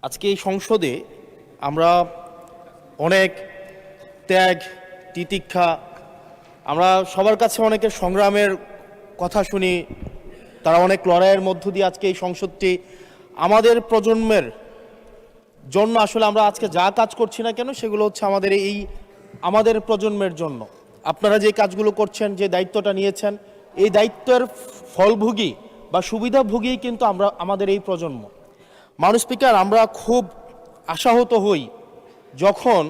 আজকে এই সংসদে আমরা অনেক ত্যাগ তিতিক্ষা আমরা সবার কাছে অনেকের সংগ্রামের কথা শুনি। তারা অনেক লড়াইয়ের মধ্য দিয়ে আজকে এই সংসদটি আমাদের প্রজন্মের জন্য আসলে আমরা আজকে যা কাজ করছি না কেন সেগুলো হচ্ছে আমাদের প্রজন্মের জন্য। আপনারা যে কাজগুলো করছেন, যে দায়িত্বটা নিয়েছেন, এই দায়িত্বের ফলভোগী বা সুবিধাভোগী কিন্তু আমাদের এই প্রজন্ম। মাননীয় স্পিকার, আমরা খুব আশাহত হই যখন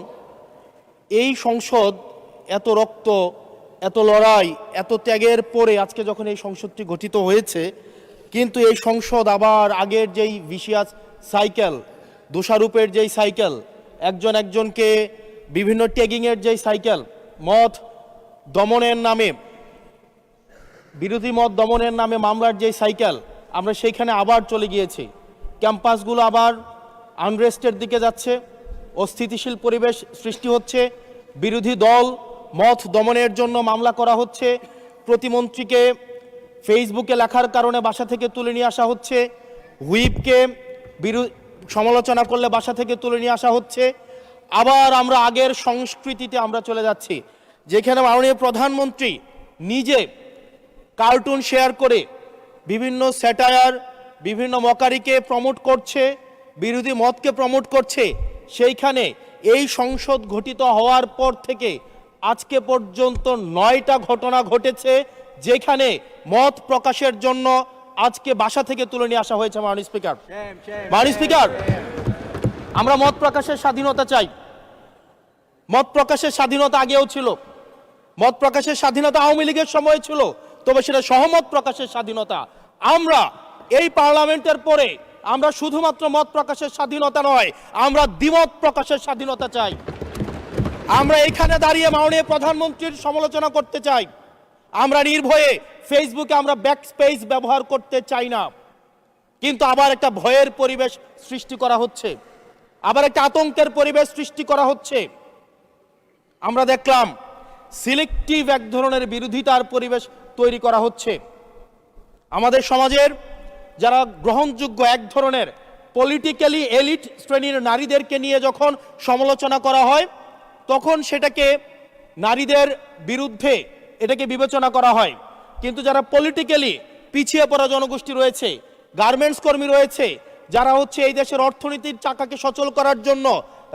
এই সংসদ এত রক্ত, এত লড়াই, এত ত্যাগের পরে আজকে যখন এই সংসদটি গঠিত হয়েছে, কিন্তু এই সংসদ আবার আগের যেই ভিশিয়াস সাইকেল, দোষারোপের যেই সাইকেল, একজনকে বিভিন্ন ট্যাগিংয়ের যেই সাইকেল, মত দমনের নামে, বিরোধী মত দমনের নামে মামলার যেই সাইকেল, আমরা সেইখানে আবার চলে গিয়েছি। ক্যাম্পাসগুলো আবার আনরেস্টের দিকে যাচ্ছে, অস্থিতিশীল পরিবেশ সৃষ্টি হচ্ছে, বিরোধী দল মত দমনের জন্য মামলা করা হচ্ছে, প্রতিমন্ত্রীকে ফেসবুকে লেখার কারণে বাসা থেকে তুলে নিয়ে আসা হচ্ছে, হুইপকে সমালোচনা করলে বাসা থেকে তুলে নিয়ে আসা হচ্ছে। আবার আমরা আগের সংস্কৃতিতে আমরা চলে যাচ্ছি, যেখানে মাননীয় প্রধানমন্ত্রী নিজে কার্টুন শেয়ার করে বিভিন্ন স্যাটায়ার, বিভিন্ন মকারিকে প্রমোট করছে, বিরোধী মতকে প্রমোট করছে। সেইখানে এই সংসদ গঠিত হওয়ার পর থেকে আজকে পর্যন্ত 9টা ঘটনা ঘটেছে যেখানে মত প্রকাশের জন্য আজকে বাসা থেকে তুলে নিয়ে আসা হয়েছে। মাননীয় স্পিকার, আমরা মত প্রকাশের স্বাধীনতা চাই। মত প্রকাশের স্বাধীনতা আগেও ছিল, মত প্রকাশের স্বাধীনতা আওয়ামী লীগের সময় ছিল, তবে সেটা সহমত প্রকাশের স্বাধীনতা। আমরা এই পার্লামেন্টের পরে আমরা শুধুমাত্র মত প্রকাশের স্বাধীনতা নয়, আমরা দ্বিমত প্রকাশের স্বাধীনতা চাই। আমরা এখানে দাঁড়িয়ে মাননীয় প্রধানমন্ত্রীর সমালোচনা করতে চাই। আমরা নির্ভয়ে ফেসবুকে আমরা ব্যাকস্পেস ব্যবহার করতে চাই না। কিন্তু আবার একটা ভয়ের পরিবেশ সৃষ্টি করা হচ্ছে, আবার একটা আতঙ্কের পরিবেশ সৃষ্টি করা হচ্ছে। আমরা দেখলাম সিলেক্টিভ এক ধরনের বিরোধিতার পরিবেশ তৈরি করা হচ্ছে। আমাদের সমাজের যারা গ্রহণযোগ্য এক ধরনের পলিটিক্যালি এলিট শ্রেণীর নারীদেরকে নিয়ে যখন সমালোচনা করা হয়, তখন সেটাকে নারীদের বিরুদ্ধে এটাকে বিবেচনা করা হয়। কিন্তু যারা পলিটিক্যালি পিছিয়ে পড়া জনগোষ্ঠী রয়েছে, গার্মেন্টস কর্মী রয়েছে, যারা হচ্ছে এই দেশের অর্থনীতির চাকাকে সচল করার জন্য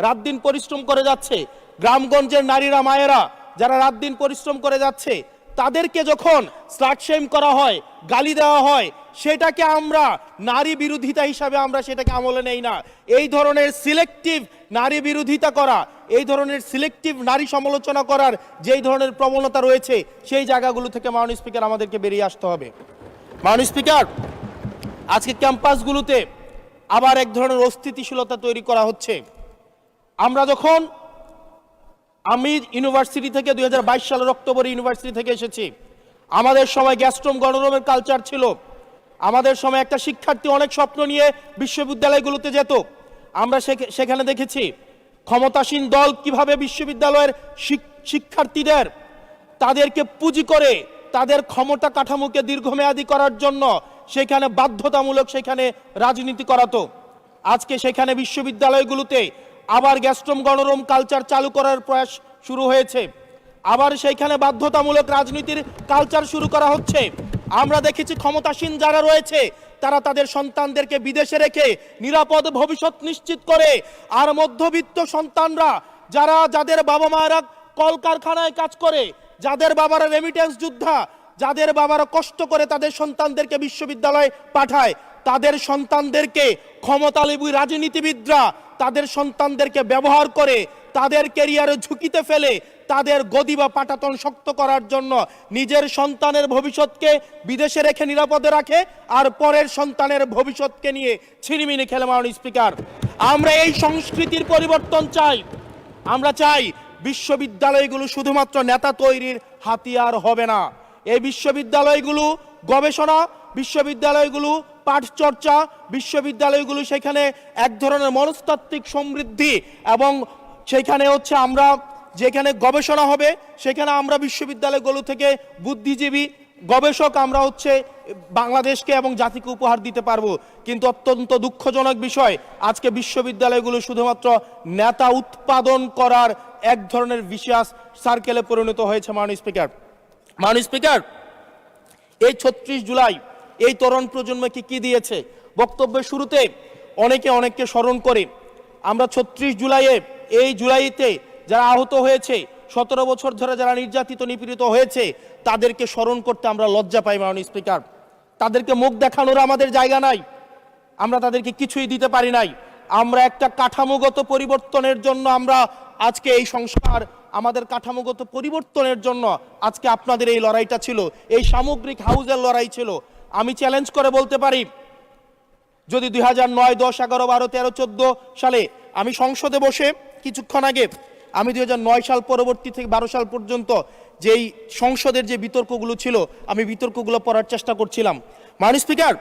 রাত দিন পরিশ্রম করে যাচ্ছে, গ্রামগঞ্জের নারীরা, মায়েরা যারা রাত দিন পরিশ্রম করে যাচ্ছে, তাদেরকে যখন স্লাট শেম করা হয়, গালি দেওয়া হয়, সেটাকে আমরা নারী বিরোধিতা হিসাবে আমরা সেটাকে আমলে নেই না। এই ধরনের সিলেক্টিভ নারী বিরোধিতা করা, এই ধরনের সিলেক্টিভ নারী সমালোচনা করার যেই ধরনের প্রবণতা রয়েছে, সেই জায়গাগুলো থেকে মাননীয় স্পিকার আমাদেরকে বেরিয়ে আসতে হবে। মাননীয় স্পিকার, আজকে ক্যাম্পাসগুলোতে আবার এক ধরনের অস্থিতিশীলতা তৈরি করা হচ্ছে। আমি ইউনিভার্সিটি থেকে 2022 সালের অক্টোবরে ইউনিভার্সিটি থেকে এসেছি। আমাদের সময় গ্যাস্ট্রোম গণরুমের কালচার ছিল। আমাদের সময় একটা শিক্ষার্থী অনেক স্বপ্ন নিয়ে বিশ্ববিদ্যালয়গুলোতে যেত। আমরা সেখানে দেখেছি ক্ষমতাসীন দল কিভাবে বিশ্ববিদ্যালয়ের শিক্ষার্থীদের তাদেরকে পুঁজি করে তাদের ক্ষমতা কাঠামোকে দীর্ঘমেয়াদী করার জন্য সেখানে বাধ্যতামূলক সেখানে রাজনীতি করাতো। আজকে সেখানে বিশ্ববিদ্যালয়গুলোতে আবার গ্যাস্ট্রোম গণরুম কালচার চালু করার প্রয়াস শুরু হয়েছে। আবার সেইখানে বাধ্যতামূলক রাজনীতির কালচার শুরু করা হচ্ছে। আমরা দেখেছি ক্ষমতাসীন যারা রয়েছে তারা তাদের সন্তানদেরকে বিদেশে রেখে নিরাপদ ভবিষ্যৎ নিশ্চিত করে, আর মধ্যবিত্ত সন্তানরা যাদের বাবা মায়েরা কলকারখানায় কাজ করে, যাদের বাবারা রেমিটেন্স যোদ্ধা, যাদের বাবারা কষ্ট করে তাদের সন্তানদেরকে বিশ্ববিদ্যালয়ে পাঠায়, তাদের সন্তানদেরকে ক্ষমতালোভী রাজনীতিবিদরা তাদের সন্তানদেরকে ব্যবহার করে তাদের ক্যারিয়ারে ঝুঁকিতে ফেলে তাদের গদি বা পাটাতন শক্ত করার জন্য নিজের সন্তানের ভবিষ্যৎকে বিদেশে রেখে নিরাপদে রাখে, আর পরের সন্তানের ভবিষ্যৎকে নিয়ে ছিনিমিনি খেলে। মাননীয় স্পিকার, আমরা এই সংস্কৃতির পরিবর্তন চাই। আমরা চাই বিশ্ববিদ্যালয়গুলো শুধুমাত্র নেতা তৈরির হাতিয়ার হবে না। এই বিশ্ববিদ্যালয়গুলো গবেষণা, বিশ্ববিদ্যালয়গুলো পাঠচর্চা, বিশ্ববিদ্যালয়গুলো সেখানে এক ধরনের মনস্তাত্ত্বিক সমৃদ্ধি, এবং সেখানে হচ্ছে আমরা যেখানে গবেষণা হবে সেখানে আমরা বিশ্ববিদ্যালয়গুলো থেকে বুদ্ধিজীবী, গবেষক আমরা হচ্ছে বাংলাদেশকে এবং জাতিকে উপহার দিতে পারবো, কিন্তু অত্যন্ত দুঃখজনক বিষয় আজকে বিশ্ববিদ্যালয়গুলো শুধুমাত্র নেতা উৎপাদন করার এক ধরনের বিশেষ সার্কেলে পরিণত হয়েছে। মাননীয় স্পিকার, এই ৩৬ জুলাই এই তরুণ প্রজন্মকে কি দিয়েছে? বক্তব্যের শুরুতে অনেককে স্মরণ করে আমরা ৩৬ জুলাইয়ে এই জুলাইতে যারা আহত হয়েছে, ১৭ বছর ধরে যারা নির্যাতিত নিপীড়িত হয়েছে, তাদেরকে স্মরণ করতে আমরা লজ্জা পাই। মাননীয় স্পিকার, তাদেরকে মুখ দেখানোর আমাদের জায়গা নাই, আমরা তাদেরকে কিছুই দিতে পারি নাই। আমরা একটা কাঠামোগত পরিবর্তনের জন্য আমরা আজকে এই সংস্কার, আমাদের কাঠামোগত পরিবর্তনের জন্য আজকে আপনাদের এই লড়াইটা ছিল, এই সামগ্রিক হাউজের লড়াই ছিল। আমি চ্যালেঞ্জ করে বলতে পারি, যদি 2009, 10, 11, 12, 13, 14 সালে আমি সংসদে বসে কিছুক্ষণ আগে আমি 2009 সাল পরবর্তী থেকে 12 সাল পর্যন্ত যেই সংসদের যে বিতর্কগুলো ছিল, আমি বিতর্কগুলো পড়ার চেষ্টা করছিলাম। মাননীয় স্পিকার,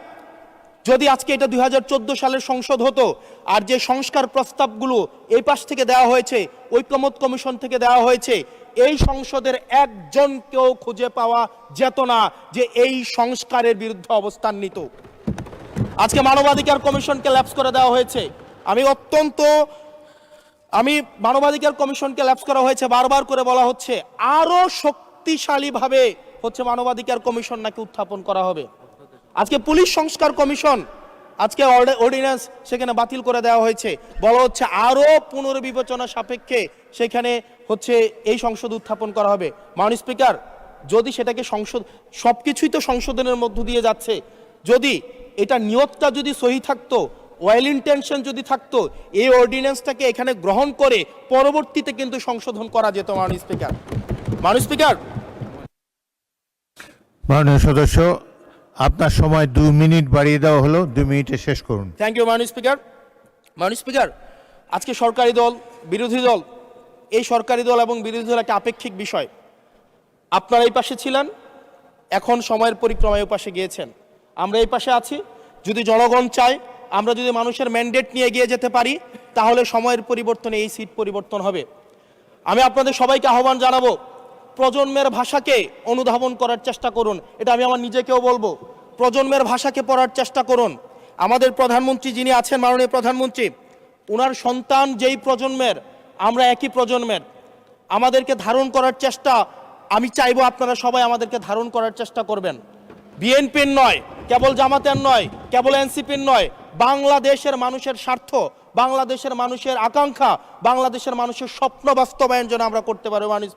যদি আজকে এটা 2014 সালের সংসদ হতো, আর যে সংস্কার প্রস্তাবগুলো এই পাশ থেকে দেওয়া হয়েছে, ঐকমত্য কমিশন থেকে দেওয়া হয়েছে, এই সংসদের একজনকেও খুঁজে পাওয়া যেত না যে এই সংস্কারের বিরুদ্ধে অবস্থান নিত। আজকে মানবাধিকার কমিশনকে ল্যাপস করে দেওয়া হয়েছে। মানবাধিকার কমিশনকে ল্যাপস করা হয়েছে, বারবার করে বলা হচ্ছে আরো শক্তিশালীভাবে হচ্ছে মানবাধিকার কমিশন নাকি উত্থাপন করা হবে। আজকে পুলিশ সংস্কার কমিশন, আজকে অর্ডিন্যান্স সেখানে বাতিল করে দেওয়া হয়েছে, বলা হচ্ছে আরো পুনর্বিবেচনা সাপেক্ষে সেখানে হচ্ছে এই সংসদ উত্থাপন করা হবে। মাননীয় স্পিকার, যদি সেটাকে সবকিছুই তো সংশোধনের মধ্য দিয়ে যাচ্ছে, যদি এটা নিয়তটা যদি সহি থাকতো, ওয়েল ইন্টেনশন যদি থাকতো, এই অর্ডিন্যান্সটাকে এখানে গ্রহণ করে পরবর্তীতে কিন্তু সংশোধন করা যেত। মাননীয় স্পিকার, মাননীয় সদস্য, আপনার সময় 2 মিনিট বাড়িয়ে দেওয়া হলো, 2 মিনিটে শেষ করুন। থ্যাংক ইউ মাননীয় স্পিকার, আজকে সরকারি দল, বিরোধী দল, এই সরকারি দল এবং বিরোধী দল একটা আপেক্ষিক বিষয়। আপনারা এই পাশে ছিলেন, এখন সময়ের পরিক্রমায় এই পাশে গিয়েছেন, আমরা এই পাশে আছি। যদি জনগণ চায়, আমরা যদি মানুষের ম্যান্ডেট নিয়ে এগিয়ে যেতে পারি, তাহলে সময়ের পরিবর্তনে এই সিট পরিবর্তন হবে। আমি আপনাদের সবাইকে আহ্বান জানাবো, প্রজন্মের ভাষাকে অনুধাবন করার চেষ্টা করুন। এটা আমি আমার নিজেকেও বলবো, প্রজন্মের ভাষাকে পড়ার চেষ্টা করুন। আমাদের প্রধানমন্ত্রী যিনি আছেন, মাননীয় প্রধানমন্ত্রী, ওনার সন্তান যেই প্রজন্মের, আমরা একই প্রজন্মের, আমাদেরকে ধারণ করার চেষ্টা, আমি চাইবো আপনারা সবাই আমাদেরকে ধারণ করার চেষ্টা করবেন। বিএনপির নয়, কেবল জামাতের নয়, কেবল এনসিপির নয়, বাংলাদেশের মানুষের স্বার্থ, বাংলাদেশের মানুষের আকাঙ্ক্ষা, বাংলাদেশের মানুষের স্বপ্ন বাস্তবায়ন যেন আমরা করতে পারি। মাননীয়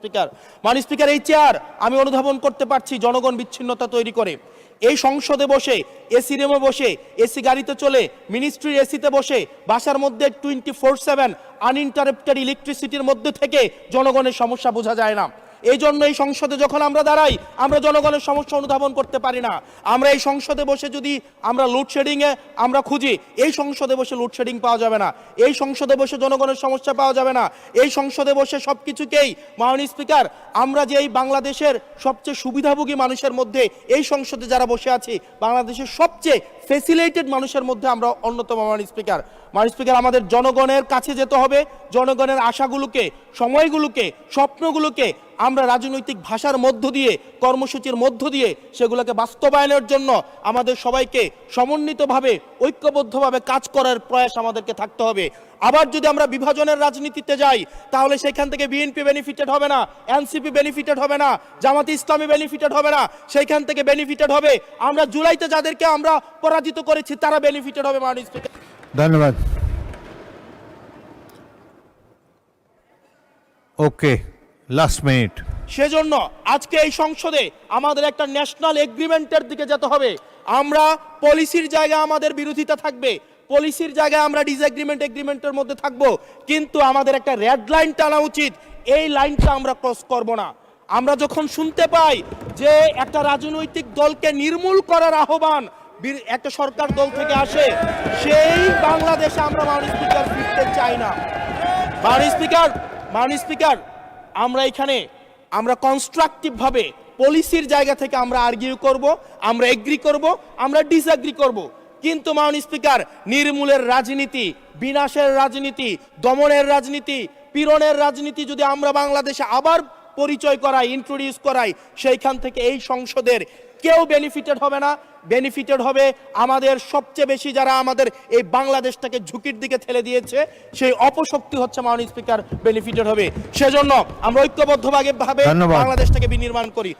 স্পিকার, এই চেয়ার আমি অনুধাবন করতে পারছি জনগণ বিচ্ছিন্নতা তৈরি করে। এই সংসদে বসে, এসি রুমে বসে, এসি গাড়িতে চলে, মিনিস্ট্রির এসিতে বসে, বাসার মধ্যে 24/7 আনইন্টারাপ্টেড ইলেকট্রিসিটির মধ্যে থেকে জনগণের সমস্যা বোঝা যায় না। এই জন্য এই সংসদে যখন আমরা দাঁড়াই, আমরা জনগণের সমস্যা অনুধাবন করতে পারি না। আমরা এই সংসদে বসে যদি আমরা লোডশেডিংয়ে আমরা খুঁজি, এই সংসদে বসে লোডশেডিং পাওয়া যাবে না, এই সংসদে বসে জনগণের সমস্যা পাওয়া যাবে না, এই সংসদে বসে সব কিছুকেই। মাননীয় স্পিকার, আমরা যে এই বাংলাদেশের সবচেয়ে সুবিধাভোগী মানুষের মধ্যে এই সংসদে যারা বসে আছি, বাংলাদেশের সবচেয়ে ফেসিলিটেড মানুষের মধ্যে আমরা অন্যতম। মাননীয় স্পিকার, আমাদের জনগণের কাছে যেতে হবে, জনগণের আশাগুলোকে, সময়গুলোকে, স্বপ্নগুলোকে আমরা রাজনৈতিক ভাষার মধ্য দিয়ে, কর্মসূচির মধ্য দিয়ে সেগুলোকে বাস্তবায়নের জন্য আমাদের সবাইকে সমন্বিতভাবে, ঐক্যবদ্ধভাবে কাজ করার প্রয়াস আমাদেরকে থাকতে হবে। আবার যদি আমরা বিভাজনের রাজনীতিতে যাই, তাহলে সেখান থেকে বিএনপি বেনিফিটেড হবে না, এনসিপি বেনিফিটেড হবে না, জামাতে ইসলামী বেনিফিটেড হবে না, সেইখান থেকে বেনিফিটেড হবে আমরা জুলাইতে যাদেরকে আমরা পরাজিত করেছি, তারা বেনিফিটেড হবে। মাননীয় স্পিকার, ধন্যবাদ। ওকে, লাস্ট মিনিট। সেজন্য আজকে এই সংসদে আমাদের একটা ন্যাশনাল এগ্রিমেন্টের দিকে যেতে হবে। আমরা পলিসির জায়গায় আমাদের বিরোধিতা থাকবে, পলিসির জায়গায় আমরা এগ্রিমেন্টের মধ্যে থাকবো, কিন্তু আমাদের একটা রেড লাইন টানা উচিত। এই লাইনটা আমরা ক্রস করব না। আমরা যখন শুনতে পাই যে একটা রাজনৈতিক দলকে নির্মূল করার আহ্বান একটা সরকার দল থেকে আসে, সেই বাংলাদেশে আমরা মাননীয় স্পিকার ফিরতে চাই না। মাননীয় স্পিকার, আমরা এখানে আমরা কনস্ট্রাকটিভ ভাবে পলিসির জায়গা থেকে আমরা আর্গিউ করব, আমরা এগ্রি করব, আমরা ডিসএগ্রি করব, কিন্তু মাননীয় স্পিকার, নির্মূলের রাজনীতি, বিনাশের রাজনীতি, দমনের রাজনীতি, পীড়নের রাজনীতি যদি আমরা বাংলাদেশে আবার পরিচয় করাই, ইন্ট্রোডিউস করাই, সেইখান থেকে এই সংসদের কেউ বেনিফিটেড হবে না। বেনিফিটেড হবে আমাদের সবচেয়ে বেশি যারা আমাদের এই বাংলাদেশটাকে ঝুঁকির দিকে ঠেলে দিয়েছে, সেই অপশক্তি হচ্ছে মাননীয় স্পিকার বেনিফিটেড হবে। সেজন্য আমরা ঐক্যবদ্ধভাবে ধন্যবাদ। বাংলাদেশটাকে বিনির্মাণ করি।